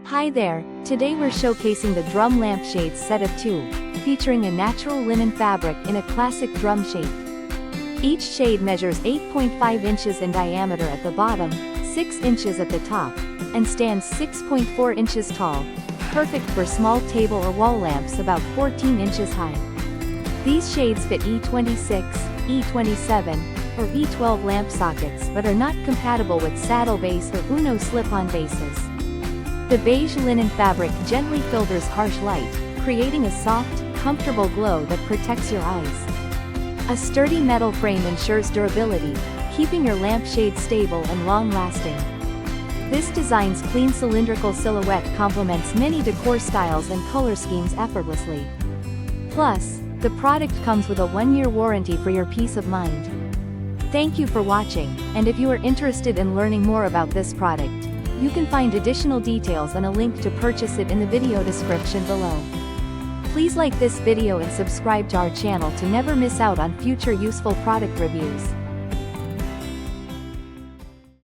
Hi there, today we're showcasing the drum lampshades set of 2, featuring a natural linen fabric in a classic drum shape. Each shade measures 8.5 inches in diameter at the bottom, 6 inches at the top, and stands 6.4 inches tall, perfect for small table or wall lamps about 14 inches high. These shades fit E26, E27, or E12 lamp sockets but are not compatible with saddle base or Uno slip-on bases. The beige linen fabric gently filters harsh light, creating a soft, comfortable glow that protects your eyes. A sturdy metal frame ensures durability, keeping your lampshade stable and long-lasting. This design's clean cylindrical silhouette complements many decor styles and color schemes effortlessly. Plus, the product comes with a 1-year warranty for your peace of mind. Thank you for watching, and if you are interested in learning more about this product, you can find additional details and a link to purchase it in the video description below. Please like this video and subscribe to our channel to never miss out on future useful product reviews.